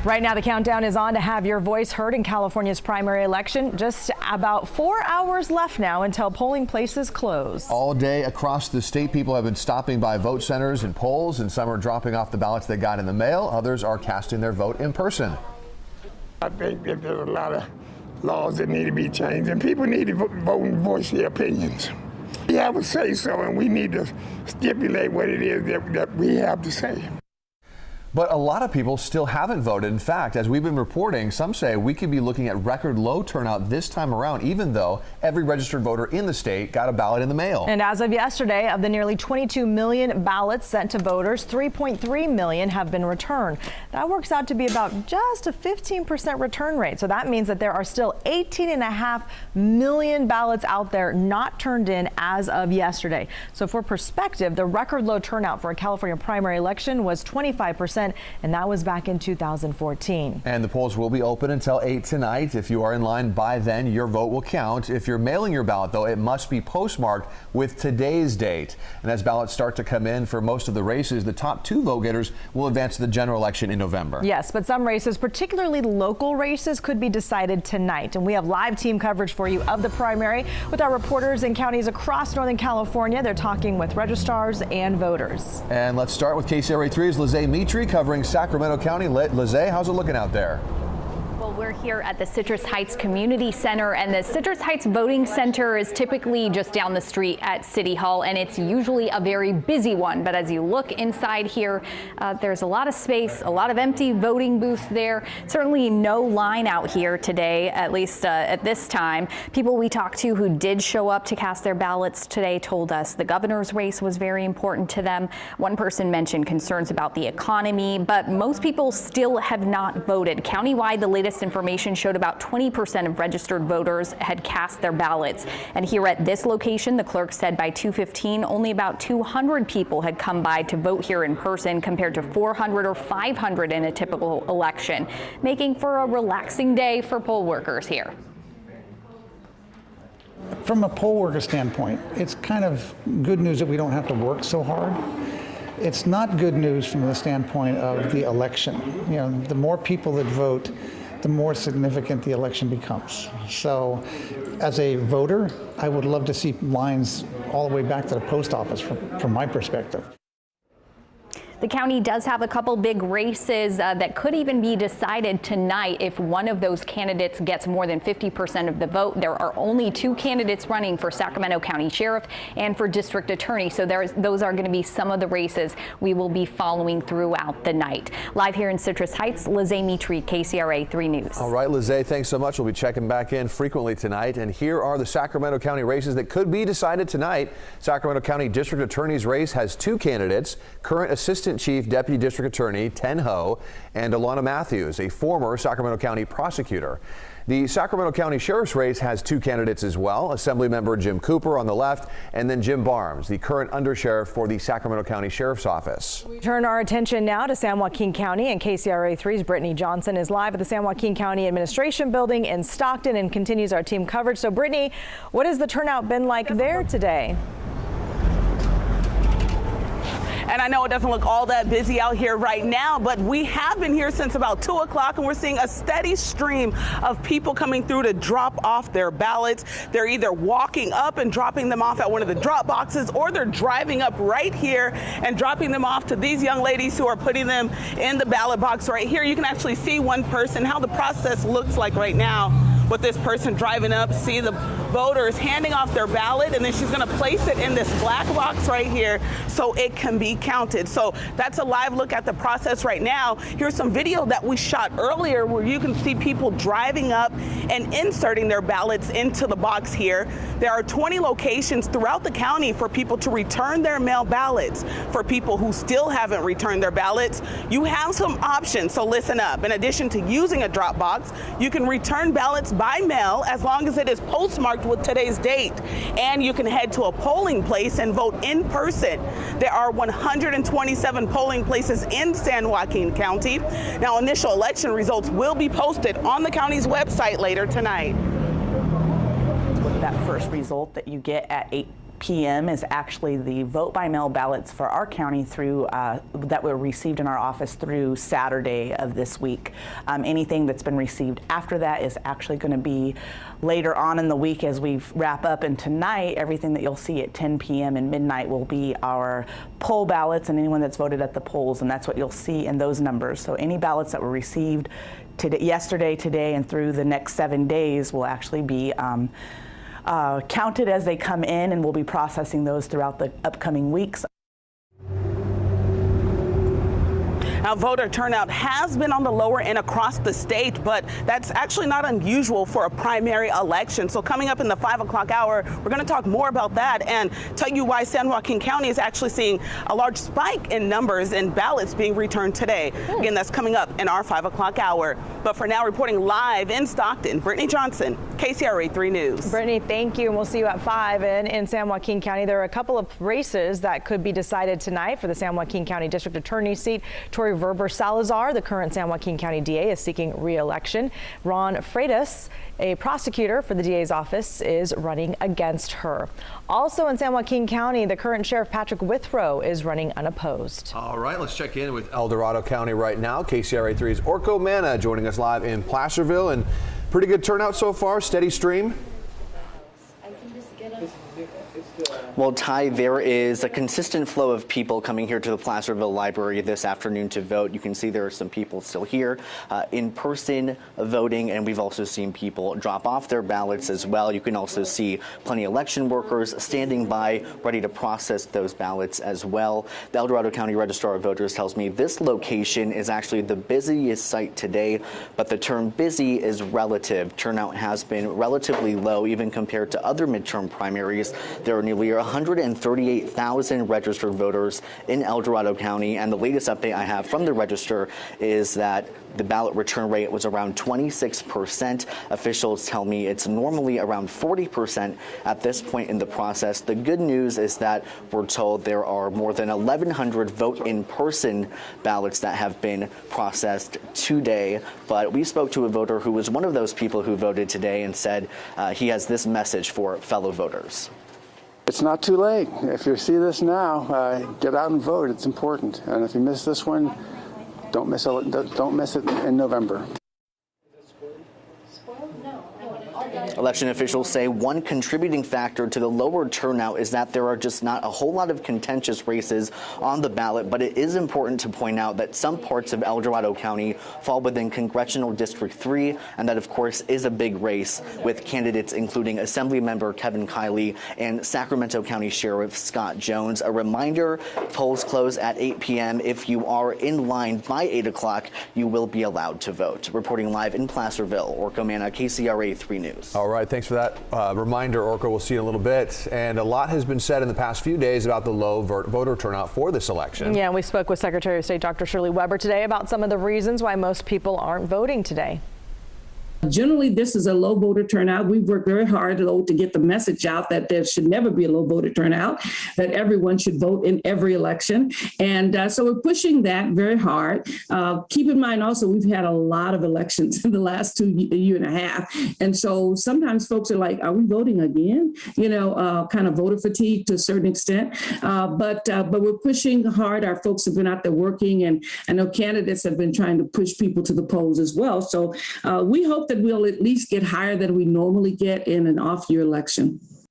Right now, the countdown is on to have your voice heard in California's primary election. Just about 4 hours left now until polling places close. All day across the state, people have been stopping by vote centers and polls, and some are dropping off the ballots they got in the mail. Others are casting their vote in person. I think that there's a lot of laws that need to be changed, and people need to vote and voice their opinions. We have a say so, and we need to stipulate what it is that we have to say. But a lot of people still haven't voted. In fact, as we've been reporting, some say we could be looking at record low turnout this time around, even though every registered voter in the state got a ballot in the mail. And as of yesterday, of the nearly 22 million ballots sent to voters, 3.3 million have been returned. That works out to be about just a 15% return rate. So that means that there are still 18.5 million ballots out there not turned in as of yesterday. So for perspective, the record low turnout for a California primary election was 25%. And that was back in 2014. And the polls will be open until 8 tonight. If you are in line by then, your vote will count. If you're mailing your ballot, though, it must be postmarked with today's date. And as ballots start to come in for most of the races, the top 2 vote getters will advance to the general election in November. Yes, but some races, particularly local races, could be decided tonight. And we have live team coverage for you of the primary with our reporters in counties across Northern California. They're talking with registrars and voters. And let's start with KCRA 3's Lizzie Mitri covering Sacramento County. Lizzie, how's it looking out there? Well, we're here at the Citrus Heights Community Center, and the Citrus Heights Voting Center is typically just down the street at City Hall, and it's usually a very busy one. But as you look inside here, there's a lot of space, a lot of empty voting booths there. Certainly no line out here today, at least at this time. People we talked to who did show up to cast their ballots today told us the governor's race was very important to them. One person mentioned concerns about the economy, but most people still have not voted. Countywide, the latest information showed about 20% of registered voters had cast their ballots. And here at this location, the clerk said by 2:15, only about 200 people had come by to vote here in person compared to 400 or 500 in a typical election, making for a relaxing day for poll workers here. From a poll worker standpoint, it's kind of good news that we don't have to work so hard. It's not good news from the standpoint of the election. You know, the more people that vote, the more significant the election becomes. So as a voter, I would love to see lines all the way back to the post office from my perspective. The county does have a couple big races that could even be decided tonight if one of those candidates gets more than 50% of the vote. There are only 2 candidates running for Sacramento County Sheriff and for District Attorney. So those are going to be some of the races we will be following throughout the night. Live here in Citrus Heights, Lizzie Mitri, KCRA 3 News. All right, Lizzie, thanks so much. We'll be checking back in frequently tonight. And here are the Sacramento County races that could be decided tonight. Sacramento County District Attorney's race has 2 candidates, current Assistant Chief Deputy District Attorney Ten Ho and Alana Matthews, a former Sacramento County prosecutor. The Sacramento County Sheriff's race has 2 candidates as well, Assemblymember Jim Cooper on the left and then Jim Barnes, the current undersheriff for the Sacramento County Sheriff's Office. We turn our attention now to San Joaquin County, and KCRA 3's Brittany Johnson is live at the San Joaquin County Administration Building in Stockton and continues our team coverage. So Brittany, what has the turnout been like there today? And I know it doesn't look all that busy out here right now, but we have been here since about 2 o'clock, and we're seeing a steady stream of people coming through to drop off their ballots. They're either walking up and dropping them off at one of the drop boxes, or they're driving up right here and dropping them off to these young ladies who are putting them in the ballot box right here. You can actually see one person, how the process looks like right now, with this person driving up, see the voters handing off their ballot, and then she's gonna place it in this black box right here so it can be counted. So that's a live look at the process right now. Here's some video that we shot earlier where you can see people driving up and inserting their ballots into the box here. There are 20 locations throughout the county for people to return their mail ballots. For people who still haven't returned their ballots, you have some options, so listen up. In addition to using a drop box, you can return ballots by mail as long as it is postmarked with today's date. And you can head to a polling place and vote in person. There are 127 polling places in San Joaquin County. Now, initial election results will be posted on the county's website later tonight. That first result that you get at 8 p.m. is actually the vote by mail ballots for our county through that were received in our office through Saturday of this week. Anything that's been received after that is actually going to be later on in the week as we wrap up. And tonight, everything that you'll see at 10 p.m. and midnight will be our poll ballots and anyone that's voted at the polls, and that's what you'll see in those numbers. So any ballots that were received yesterday, today, and through the next 7 days will actually be counted as they come in, and we'll be processing those throughout the upcoming weeks. Now, voter turnout has been on the lower end across the state, but that's actually not unusual for a primary election. So coming up in the 5 o'clock hour, we're going to talk more about that and tell you why San Joaquin County is actually seeing a large spike in numbers and ballots being returned today. Again, that's coming up in our 5 o'clock hour. But for now, reporting live in Stockton, Brittany Johnson, KCRA 3 News. Brittany, thank you. And we'll see you at 5. And in San Joaquin County, there are a couple of races that could be decided tonight for the San Joaquin County District Attorney's seat. Tori Verber Salazar, the current San Joaquin County DA, is seeking re-election. Ron Freitas, a prosecutor for the DA's office, is running against her. Also in San Joaquin County, the current Sheriff Patrick Withrow is running unopposed. All right, let's check in with El Dorado County right now. KCRA 3's Orko Manna joining us live in Placerville, and pretty good turnout so far, steady stream. Well, Ty, there is a consistent flow of people coming here to the Placerville Library this afternoon to vote. You can see there are some people still here in person voting, and we've also seen people drop off their ballots as well. You can also see plenty of election workers standing by, ready to process those ballots as well. The El Dorado County Registrar of Voters tells me this location is actually the busiest site today, but the term busy is relative. Turnout has been relatively low, even compared to other midterm primaries. There are nearly 138,000 registered voters in El Dorado County, and the latest update I have from the register is that the ballot return rate was around 26%. Officials tell me it's normally around 40% at this point in the process. The good news is that we're told there are more than 1,100 vote-in-person ballots that have been processed today. But we spoke to a voter who was one of those people who voted today and said he has this message for fellow voters. It's not too late. If you see this now, get out and vote. It's important. And if you miss this one, don't miss it in November. Election officials say one contributing factor to the lower turnout is that there are just not a whole lot of contentious races on the ballot, but it is important to point out that some parts of El Dorado County fall within Congressional District 3, and that, of course, is a big race with candidates including Assemblymember Kevin Kiley and Sacramento County Sheriff Scott Jones. A reminder, polls close at 8 p.m. If you are in line by 8 o'clock, you will be allowed to vote. Reporting live in Placerville, Orko Manna, KCRA 3 News. All right, thanks for that reminder, Orko. We'll see you in a little bit. And a lot has been said in the past few days about the low voter turnout for this election. Yeah, we spoke with Secretary of State Dr. Shirley Weber today about some of the reasons why most people aren't voting today. Generally, this is a low voter turnout. We've worked very hard, though, to get the message out that there should never be a low voter turnout, that everyone should vote in every election. And so we're pushing that very hard. Keep in mind also, we've had a lot of elections in the last year and a half. And so sometimes folks are like, are we voting again? You know, kind of voter fatigue to a certain extent. But we're pushing hard. Our folks have been out there working, and I know candidates have been trying to push people to the polls as well. So we hope that we'll at least get higher than we normally get in an off-year election.